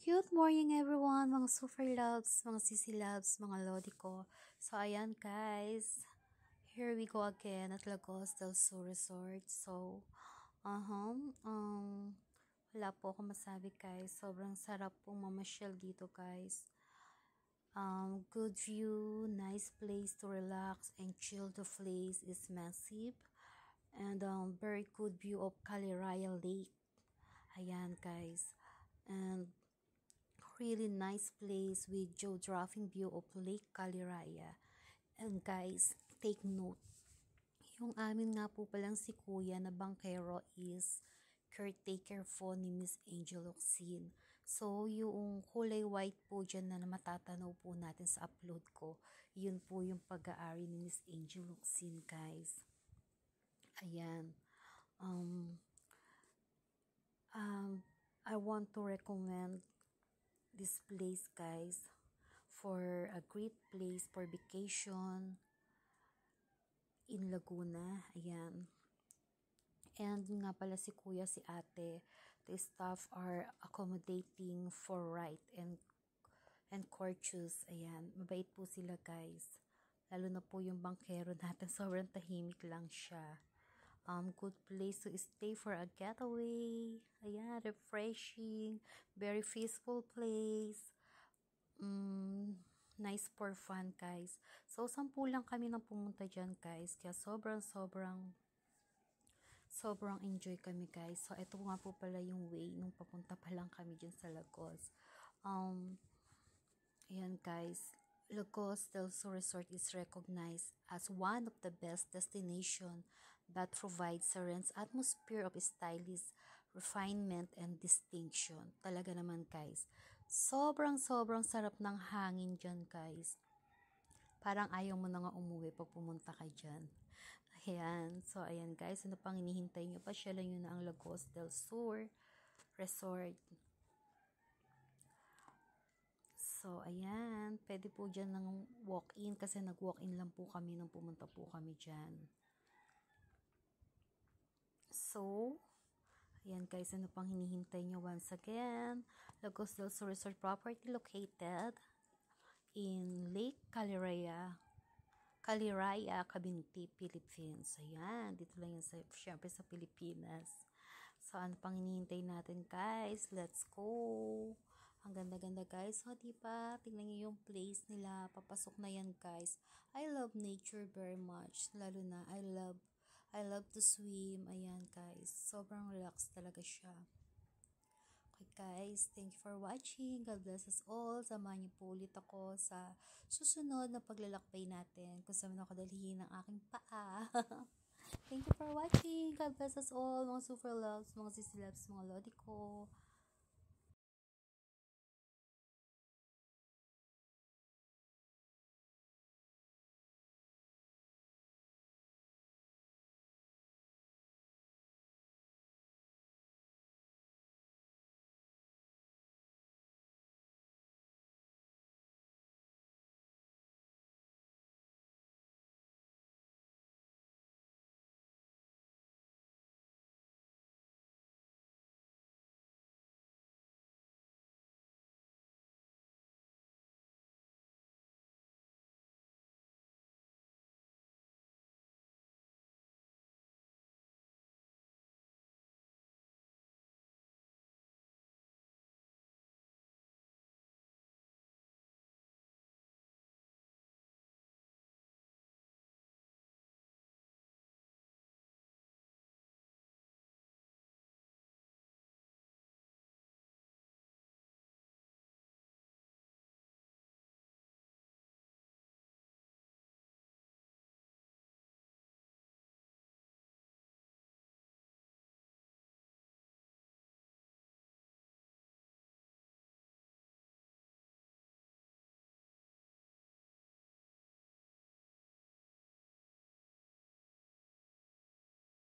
Good morning everyone, mga super loves, mga sisi loves, mga lodi ko. So ayan guys, here we go again at Lagos del Sur Resort. So, wala po ako masabi guys. Sobrang sarap pong mamasyal dito guys. Good view, nice place to relax and chill. The place is massive. And very good view of Caliraya Lake. Ayan guys. And really nice place with geographic view of Lake Caliraya. And guys, take note, yung amin nga po palang si Kuya na bangkero is caretaker po ni Miss Angel Oxin. So, yung kulay white po dyan na matatanaw po natin sa upload ko, yun po yung pag-aari ni Miss Angel Oxin, guys. Ayan. I want to recommend this place guys for a great place for vacation in Laguna. Ayan. And nga pala si kuya, si ate, the staff are accommodating for right and courteous. Ayan. Mabait po sila guys. Lalo na po yung bangkero natin. Sobrang tahimik lang siya. Good place to stay for a getaway. Ayan, refreshing. Very peaceful place. Nice for fun guys. So 10 lang kami nang pumunta dyan guys. Kaya sobrang enjoy kami guys. So ito nga po pala yung way nung papunta pa lang kami dyan sa Lagos. Ayan guys. Lagos del Sur Resort is recognized as one of the best destination that provides serene atmosphere of stylish refinement and distinction. Talaga naman guys. Sobrang sarap ng hangin dyan guys. Parang ayaw mo na nga umuwi pag pumunta ka dyan. Ayan. So, ayan guys. Ano pang hinihintay nyo? Pasyalan nyo na ang Lagos del Sur Resort. So, ayan. Pwede po dyan ng walk-in kasi nag-walk-in lang po kami nung pumunta po kami dyan. So, ayan guys. Ano pang hinihintay nyo? Once again, Lagos del Sur Resort property located in Lake Caliraya, Cavinti, Philippines. Ayan, dito lang yan syempre sa Pilipinas. So, ano pang hinihintay natin guys? Let's go! Ang ganda-ganda guys. So, diba? Tingnan nyo yung place nila. Papasok na yan guys. I love nature very much. Lalo na, I love to swim. Ayan guys. Sobrang relax talaga siya. Okay guys, thank you for watching. God bless us all. Samahan niyo po ulit ako sa susunod na paglalakbay natin kung saan ako dalhin ng aking paa. Thank you for watching. God bless us all, mga super loves, mga sisi loves, mga lodi ko.